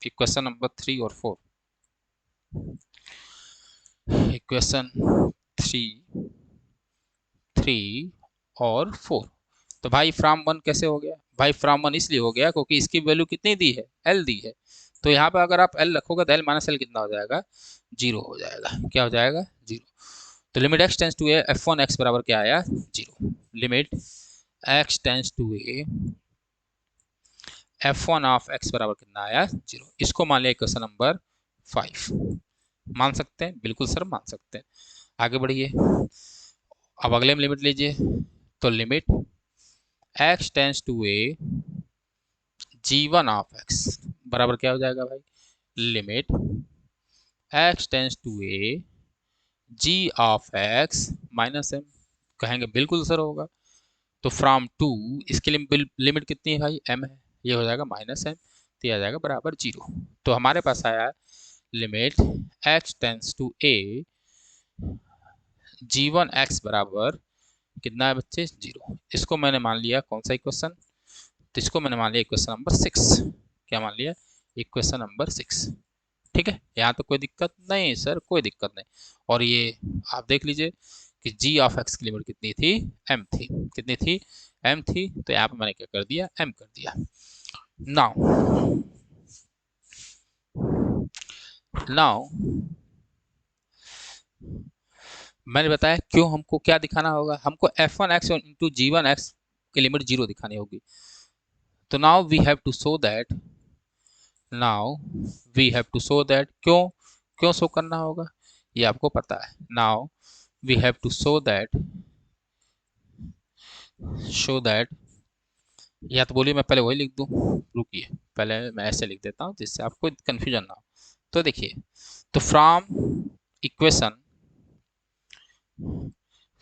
इक्वेशन नंबर 3 और 4, इक्वेशन 3 और 4। तो भाई फ्रॉम 1 कैसे हो गया भाई, फ्रॉम 1 इसलिए हो गया क्योंकि इसकी वैल्यू कितनी दी है, l दी है। तो यहाँ पे अगर आप l रखोगे तो l माइनस एल कितना हो जाएगा, 0 हो जाएगा। क्या हो जाएगा, 0। तो limit x tends to a f1 x बराबर क्या आया, 0। Limit x tends to a f1 of x बराबर कितना आया, 0। इसको मान लिया क्वेश्चन नंबर 5। मान सकते हैं, बिल्कुल सर मान सकते हैं। आगे बढ़िए, अब अगले में लिमिट लीजिए। तो limit x tends to a g1 of x बराबर क्या हो जाएगा भाई, limit x tends to a g of x minus m। कहेंगे बिल्कुल सर होगा। तो फ्रॉम 2, इसके लिमिट कितनी है भाई, m है, ये हो जाएगा माइनस m, तो ये आ जाएगा बराबर 0। तो हमारे पास आया limit x tends to a g1 x बराबर कितना है बच्चे, 0। इसको मैंने मान लिया कौन सा इक्वेशन, तो इसको मैंने मान लिया इक्वेशन नंबर 6। क्या मान लिया, इक्वेशन नंबर 6। ठीक है, यहाँ तो कोई दिक्कत नहीं सर, कोई दिक्कत नहीं। और ये आप देख लीजिए कि g ऑफ x की लिमिट कितनी थी, m थी। कितनी थी, m थी। तो यहाँ पे मैंने क्या कर दिया, m कर दिया। नाउ नाउ मैंने बताया क्यों हमको क्या दिखाना होगा, हमको f1 x into g1 x की लिमिट 0 दिखानी होगी। तो now we have to show that, now we have to show that, क्यों क्यों शो करना होगा ये आपको पता है। Now we have to show that, show that, या तो बोलिए मैं पहले वही लिख दूं, रुकिए पहले मैं ऐसे लिख देता हूं जिससे आपको कंफ्यूजन ना हो। तो देखिए, तो from equation,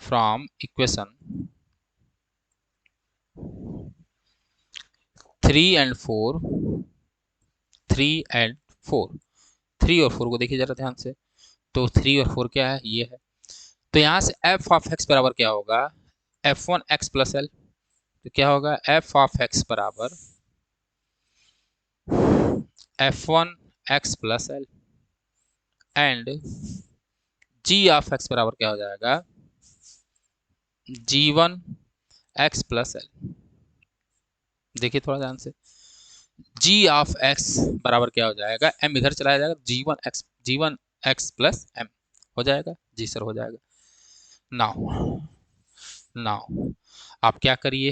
from equation 3 and 4, 3 and 4, 3 और 4 को देखिए जरा ध्यान से। तो 3 और 4 क्या है, ये है। तो यहाँ से f ऑफ x बराबर क्या होगा, f1 x प्लस एल। तो क्या होगा, f ऑफ x बराबर f1 x plus L and g of x बराबर क्या हो जाएगा, g1 x प्लस एल। देखिए थोड़ा ध्यान से, जी ऑफ एक्स बराबर क्या हो जाएगा, एम इधर चला जाएगा, जी वन एक्स प्लस एम हो जाएगा। जी सर हो जाएगा। नाउ नाउ आप क्या करिए,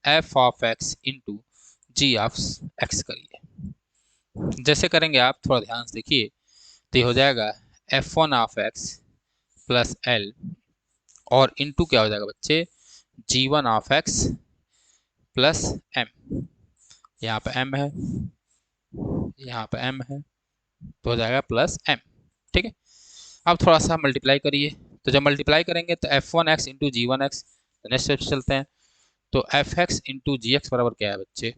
f of x into g of x करिए। जैसे करेंगे आप थोड़ा ध्यान से देखिए, तो ये हो जाएगा f one of x plus l, और इंटू क्या हो जाएगा बच्चे, g one of x plus m. यहाँ पे एम है, यहाँ पे एम है, तो हो जाएगा प्लस एम। ठीक है, अब थोड़ा सा मल्टीप्लाई करिए। तो जब मल्टीप्लाई करेंगे तो f one x into g one x, next step चलते हैं। तो f x into g x बराबर क्या है बच्चे,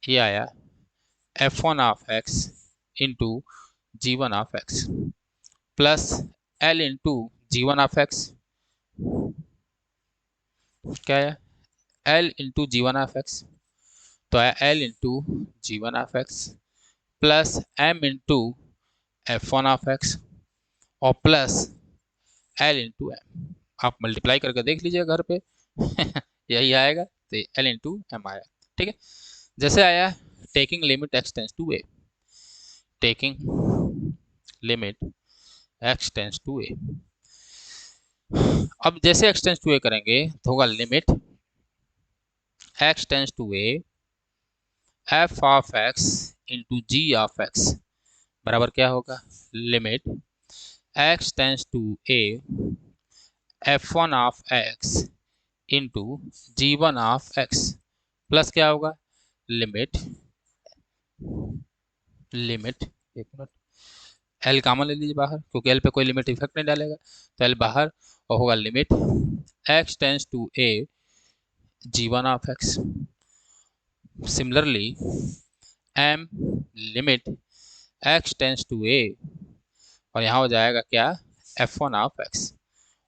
ये आया f one of x into g one of x plus l into g one of x, क्या है, l into g one of x, तो है l into g one of x plus m into f one of x और plus l into M. आप multiply करके देख लीजिए घर पे यही आएगा, तो एल इंटू एम आया। ठीक है, जैसे आया taking limit x tends to a, taking limit x tends to a. अब जैसे एक्स टेंस टू ए करेंगे तो होगा limit x tends to a f of x into g of x बराबर क्या होगा, limit x tends to a f one of x into g one of x plus क्या होगा, limit limit एक minute, l common ले लीजिए बाहर, क्योंकि एल पे कोई लिमिट इफेक्ट नहीं डालेगा, तो एल बाहर, और होगा limit x tends to a g one of x. Similarly m limit x tends to a, और यहाँ हो जाएगा क्या, एफ वन ऑफ एक्स,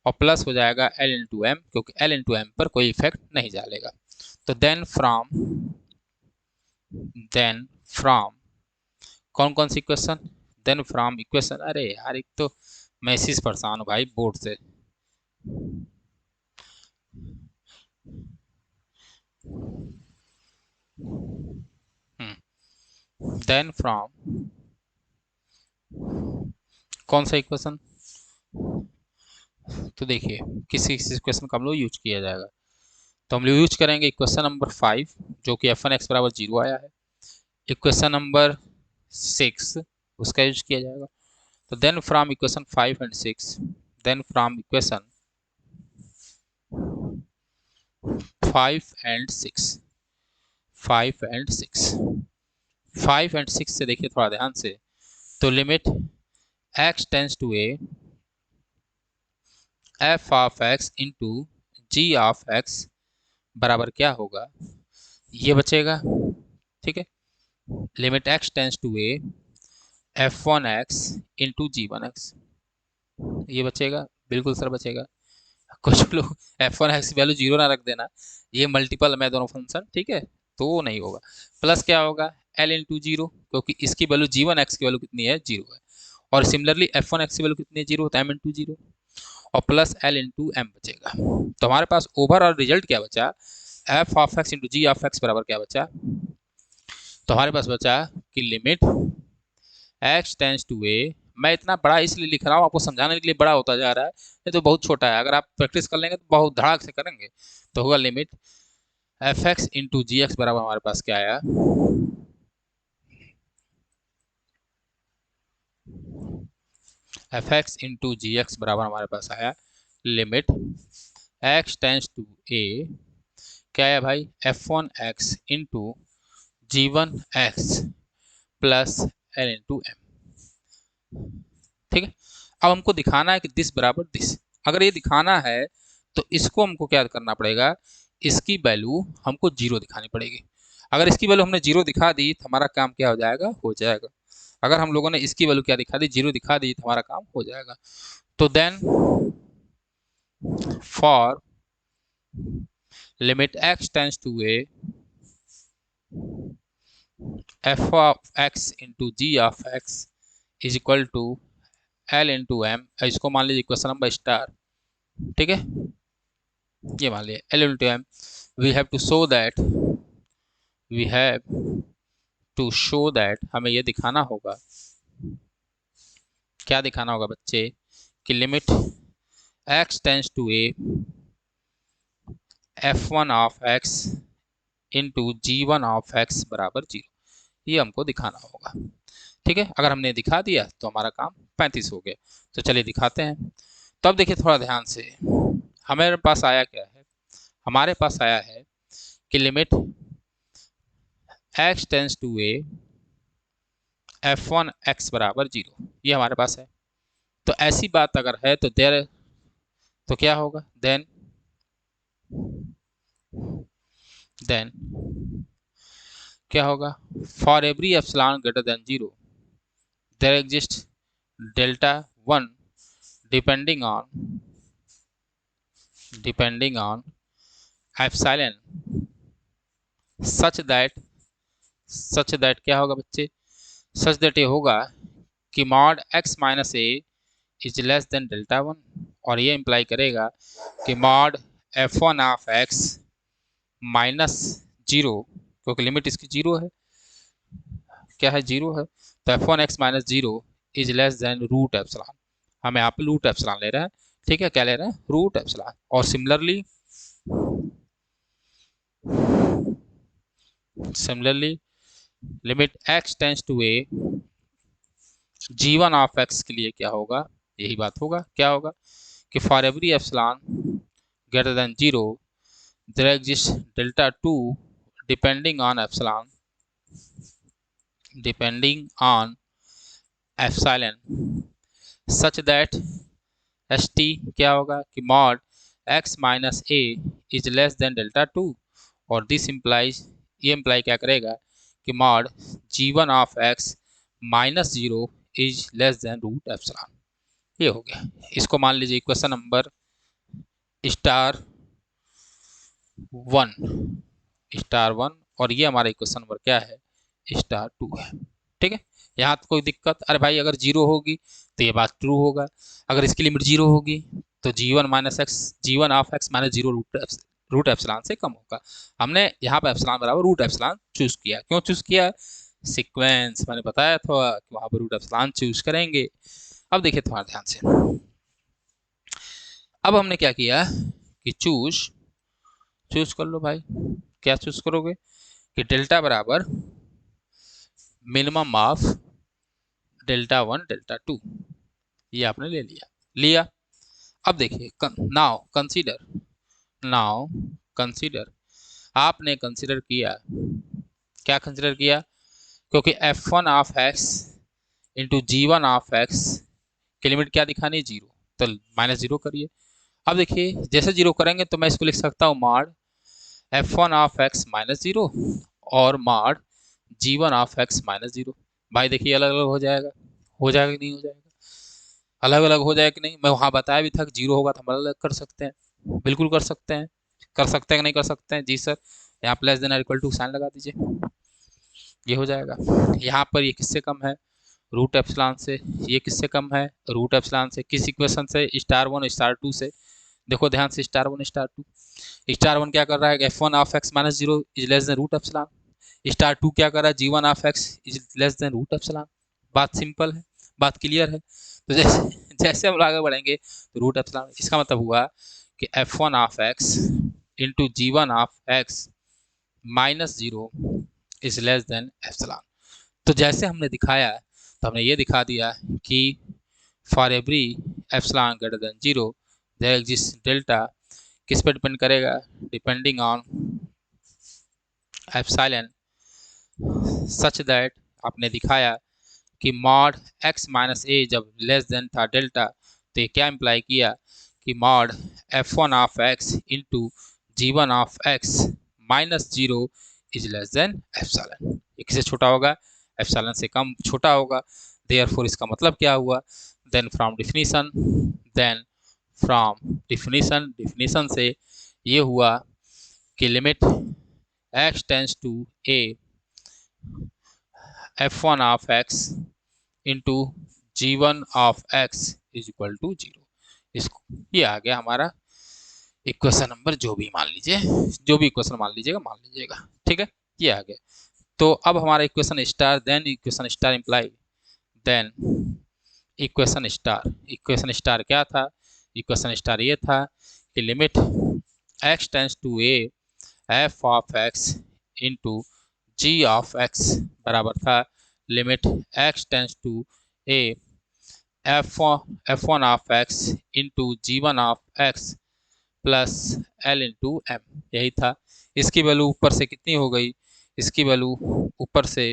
और प्लस हो जाएगा एल इंटू एम, क्योंकि एल इंटू एम पर कोई इफेक्ट नहीं डालेगा। तो देन फ्रॉम कौन कौन सी इक्वेशन, देन फ्रॉम इक्वेशन, अरे यार एक तो मैं इसी से परेशान हूँ भाई बोर्ड से। देन फ्रॉम कौन सा इक्वेशन, तो देखिए किसी किसी इक्वेशन का हम लोग यूज किया जाएगा, तो हम लोग यूज करेंगे इक्वेशन नंबर 5 जो कि एफ वन एक्स बराबर जीरो आया है, इक्वेशन नंबर 6 उसका यूज किया जाएगा। तो then from equation 5 and 6, then from equation 5 and 6, 5 and 6, 5 and 6 से देखिए थोड़ा ध्यान से, तो limit x tends to a f of x into g of x बराबर क्या होगा, ये बचेगा। ठीक है, limit x tends to a f one x into g one x, ये बचेगा, बिल्कुल सर बचेगा। कुछ लोग एफ वन एक्स की वैल्यू जीरो ना रख देना, ये मल्टीपल में दोनों फंक्शन, ठीक है, तो नहीं होगा। प्लस क्या होगा, एल इंटू जीरो, क्योंकि इसकी वैल्यू जी वन एक्स की वैल्यू कितनी है, जीरो है, और सिमिलरली एफ वन एक्स की वैल्यू कितनी है, जीरो, तो एम इंटू जीरो, और प्लस एल इंटू एम बचेगा। तो हमारे पास ओवरऑल रिजल्ट क्या बचा, f of x into g of x बराबर क्या बचा, तो हमारे पास बचा कि limit x tends to a, मैं इतना बड़ा इसलिए लिख रहा हूँ आपको समझाने के लिए, बड़ा होता जा रहा है, ये तो बहुत छोटा है, अगर आप प्रैक्टिस कर लेंगे तो बहुत धड़ाक से करेंगे। तो होगा limit f x into g x बराबर हमारे पास क्या आया, f x into g x बराबर हमारे पास आया limit x tends to a, क्या है भाई, f one x into g one x plus l into m. ठीक है, अब हमको दिखाना है कि दिस बराबर दिस, अगर ये दिखाना है तो इसको हमको क्या करना पड़ेगा, इसकी वैल्यू हमको जीरो दिखानी पड़ेगी। अगर इसकी वैल्यू हमने जीरो दिखा दी तो हमारा काम क्या हो जाएगा, हो जाएगा। अगर हम लोगों ने इसकी वैल्यू क्या दिखा दी, जीरो दिखा दी, तो हमारा काम हो जाएगा। तो then for limit x tends to a f of x into g of x is equal to l into m, इसको मान लीजिए इक्वेशन नंबर स्टार, ठीक है, ये मान लिया l into m, we have to show that we have to show that, हमें ये दिखाना होगा, क्या दिखाना होगा बच्चे, कि limit x tends to a f1 of x into g1 of x बराबर 0, ये हमको दिखाना होगा। ठीक है, अगर हमने दिखा दिया तो हमारा काम 35 हो गया। तो चलिए दिखाते हैं। तो अब देखिए थोड़ा ध्यान से, हमारे पास आया क्या है, हमारे पास आया है कि limit x tends to a f1 x बराबर 0, ये हमारे पास है। तो ऐसी बात अगर है तो देर, तो क्या होगा, देन क्या होगा, for every epsilon greater than 0 there exist delta 1 depending on epsilon such that क्या होगा बच्चे, सच दैट ये होगा कि mod x minus a is less than delta 1, और ये इंप्लाई करेगा कि mod f1 of x minus 0, क्योंकि लिमिट इसकी 0 है, क्या है 0 है, तो f1 x minus 0 is less than root epsilon, हम यहाँ पे रूट एप्सिलॉन ले रहे हैं। ठीक है, क्या ले रहे हैं, रूट एप्सिलॉन। और similarly limit x tends to a g1 of x के लिए क्या होगा, यही बात होगा, क्या होगा कि for every epsilon greater than 0 there exist delta 2 depending on epsilon such that st क्या होगा कि mod x minus a is less than delta 2, और दिस इम्प्लाइज, ये इम्प्लाई क्या करेगा कि mod g1 of x minus 0 is less than root epsilon, ये हो गया। इसको मान लीजिए इक्वेशन नंबर *1, *1, और ये हमारा इक्वेशन नंबर क्या है, *2 है। ठीक है, यहाँ तो कोई दिक्कत, अरे भाई अगर 0 होगी तो ये बात ट्रू होगा, अगर इसकी लिमिट 0 होगी तो g1 of x minus 0 root epsilon से कम होगा। हमने यहाँ पर एप्सिलॉन बराबर रूट एप्सिलॉन चूज किया, क्यों चूज किया, सीक्वेंस मैंने बताया था कि वहाँ पर रूट एप्सिलॉन चूज करेंगे। अब देखिए थोड़ा ध्यान से, अब हमने क्या किया कि चूज कर लो भाई, क्या चूज करोगे कि डेल्टा बराबर मिनिमम ऑफ डेल्टा 1 डेल्टा 2, ये आपने ले लिया। अब देखिए नाउ कंसीडर आपने कंसीडर किया, क्या कंसीडर किया, क्योंकि f1 of x into g1 of x की लिमिट क्या दिखानी, 0, तो माइनस 0 करिए। अब देखिए जैसे 0 करेंगे तो मैं इसको लिख सकता हूँ mod f1 of x minus 0 और mod g1 of x minus 0। भाई देखिए अलग अलग हो जाएगा कि नहीं हो जाएगा, अलग अलग हो जाएगा कि नहीं, मैं वहाँ बताया भी था कि 0 होगा तो हम अलग अलग कर सकते हैं, बिल्कुल कर सकते हैं, कि नहीं कर सकते हैं, जी सर। यहाँ plus than equal to sign लगा दीजिए, ये हो जाएगा। यहाँ पर ये किससे कम है, रूट एप्सिलॉन से, ये किससे कम है, रूट एप्सिलॉन से, किस इक्वेशन से, *1 *2 से। देखो ध्यान से, *1 *2, *1 क्या कर रहा है, f1 of x minus 0 is less than root epsilon, *2 क्या कर रहा है, g1 of x is less than root epsilon. बात सिंपल है, बात क्लियर है। तो जैसे जैसे हम आगे बढ़ेंगे तो रूट एप्सिलॉन, इसका मतलब हुआ कि f1 of x into g1 of x minus 0 is less than epsilon. तो जैसे हमने दिखाया तो हमने ये दिखा दिया कि for every epsilon greater than 0 there exist delta, किस पर डिपेंड करेगा, depending on epsilon such that, आपने दिखाया कि मॉड x माइनस ए जब लेस देन था डेल्टा, तो ये क्या इम्प्लाई किया कि mod f1 of x into g1 of x minus 0 is less than epsilon, ये किससे छोटा होगा, एप्सिलॉन से कम छोटा होगा। देयरफॉर इसका मतलब क्या हुआ, देन फ्रॉम डिफिनीशन से ये हुआ कि limit x tends to a f1 of x into g1 of x is equal to 0। इसको, ये आ गया हमारा इक्वेशन नंबर, जो भी मान लीजिए, जो भी इक्वेशन मान लीजिएगा, ठीक है। ये आ गया। तो अब हमारा equation star then equation star imply then equation star क्या था? इक्वेशन स्टार ये था कि limit x tends to a f of x into g of x बराबर था limit x tends to a f one of x into g one of x plus l into m, यही था। इसकी value ऊपर से कितनी हो गई? इसकी वैल्यू ऊपर से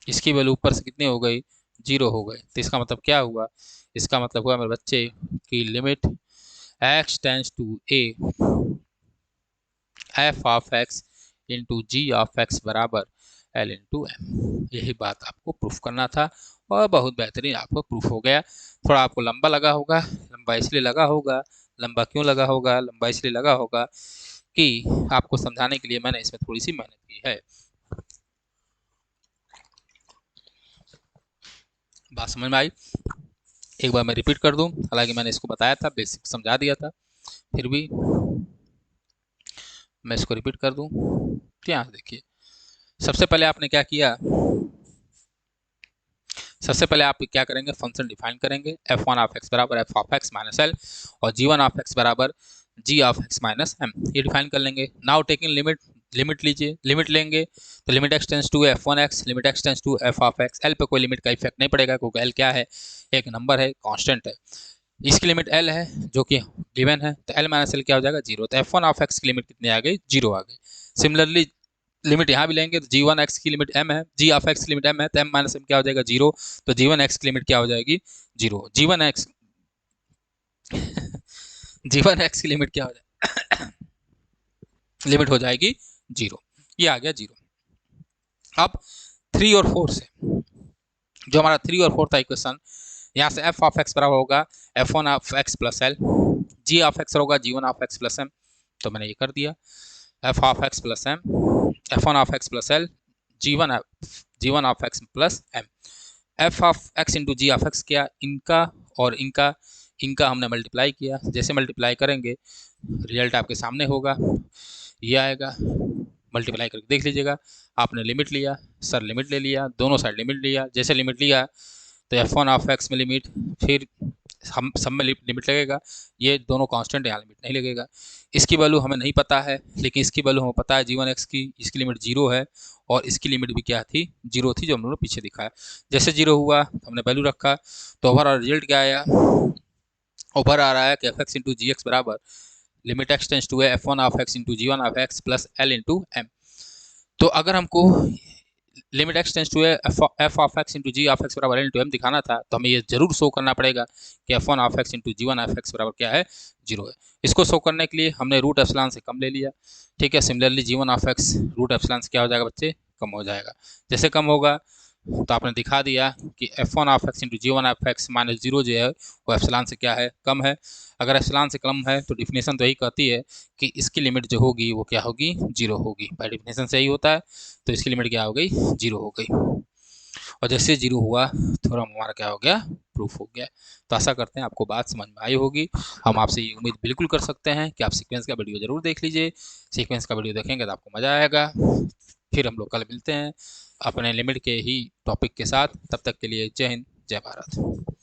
इसकी वैल्यू ऊपर से कितनी हो गई? 0 हो गई। तो इसका मतलब क्या हुआ? इसका मतलब हुआ मेरे बच्चे की limit x tends to a f of x into g of x बराबर एल इंटू एम। यही बात आपको प्रूफ करना था और बहुत बेहतरीन आपको प्रूफ हो गया। थोड़ा आपको लंबा लगा होगा, लंबा इसलिए लगा होगा, लंबा क्यों लगा होगा? लंबा इसलिए लगा होगा कि आपको समझाने के लिए मैंने इसमें थोड़ी सी मेहनत की है। बात समझ में आई? एक बार मैं रिपीट कर दूं, हालांकि मैंने इसको बताया था, बेसिक समझा दिया था, फिर भी मैं इसको रिपीट कर दूं। यहाँ देखिए, सबसे पहले आपने क्या किया? सबसे पहले आप क्या करेंगे? फंक्शन डिफाइन करेंगे। एफ वन ऑफ एक्स बराबर f of x minus l और जी वन ऑफ एक्स बराबर g of x minus m, ये डिफाइन कर लेंगे। नाउ टेकिंग लिमिट, लिमिट लीजिए, लिमिट लेंगे तो limit x tends to f one x, limit x tends to f of x. L पे कोई लिमिट का इफेक्ट नहीं पड़ेगा क्योंकि एल क्या है? एक नंबर है, कांस्टेंट है। इसकी लिमिट एल है जो कि गिवन है, तो एल माइनस एल क्या हो जाएगा? 0। तो एफ वन ऑफ एक्स की लिमिट कितनी आ गई? 0 आ गई। सिमिलरली लिमिट यहाँ भी लेंगे तो जी वन एक्स की लिमिट एम है, जी ऑफ एक्स की लिमिट एम है, तो एम माइनस एम क्या हो जाएगा? 0। तो जी वन एक्स की लिमिट क्या हो जाएगी? 0। जी वन एक्स जी वन एक्स की लिमिट क्या हो जाएगी? लिमिट हो जाएगी 0। ये आ गया 0। अब 3 और 4 से, जो हमारा 3 और 4 था इक्वेशन, यहाँ से एफ ऑफ एक्स बराबर होगा f one of x plus l, g of x होगा g one of x plus m, तो मैंने ये कर दिया f of x plus m, f one of x plus l, g one of x plus m. F of x into g of x किया, इनका और इनका इनका हमने मल्टीप्लाई किया। जैसे मल्टीप्लाई करेंगे रिजल्ट आपके सामने होगा, ये आएगा। मल्टीप्लाई करके देख लीजिएगा। आपने लिमिट लिया, सर लिमिट ले लिया, दोनों साइड लिमिट लिया। जैसे लिमिट लिया तो एफ वन ऑफ एक्स में लिमिट, फिर हम सब में लिमिट लगेगा। ये दोनों कांस्टेंट, यहाँ लिमिट नहीं लगेगा। इसकी वैल्यू हमें नहीं पता है, लेकिन इसकी वैल्यू हमें पता है जी वन एक्स की, इसकी लिमिट 0 है और इसकी लिमिट भी क्या थी? 0 थी, जो हम लोगों ने पीछे दिखाया। जैसे 0 हुआ हमने वैल्यू रखा, तो ओवरऑल रिजल्ट क्या आया? ऊपर आ रहा है कि f x into g x बराबर limit x tends to f one of x into g one of x plus l into m. तो अगर हमको limit x tends to f of x into g of x बराबर l into m दिखाना था, तो हमें ये जरूर शो करना पड़ेगा कि f one of x into g one of x बराबर क्या है? 0 है। इसको शो करने के लिए हमने रूट एप्सिलॉन से कम ले लिया, ठीक है। Similarly g one of x root epsilon से क्या हो जाएगा बच्चे? कम हो जाएगा। जैसे कम होगा तो आपने दिखा दिया कि f one of x into g one of x minus 0 जो है वो एप्सिलॉन से क्या है? कम है। अगर एप्सिलॉन से कम है तो डिफिनेशन तो यही कहती है कि इसकी लिमिट जो होगी वो क्या होगी? 0 होगी। बाय डिफिनेशन से यही होता है। तो इसकी लिमिट क्या हो गई? 0 हो गई। और जैसे 0 हुआ थ्योरम हमारा क्या हो गया? प्रूफ हो गया। तो आशा करते हैं आपको बात समझ में आई होगी। हम आपसे ये उम्मीद बिल्कुल कर सकते हैं कि आप सीक्वेंस का वीडियो जरूर देख लीजिए। सीक्वेंस का वीडियो देखेंगे तो आपको मज़ा आएगा। फिर हम लोग कल मिलते हैं अपने लिमिट के ही टॉपिक के साथ। तब तक के लिए जय हिंद, जय भारत।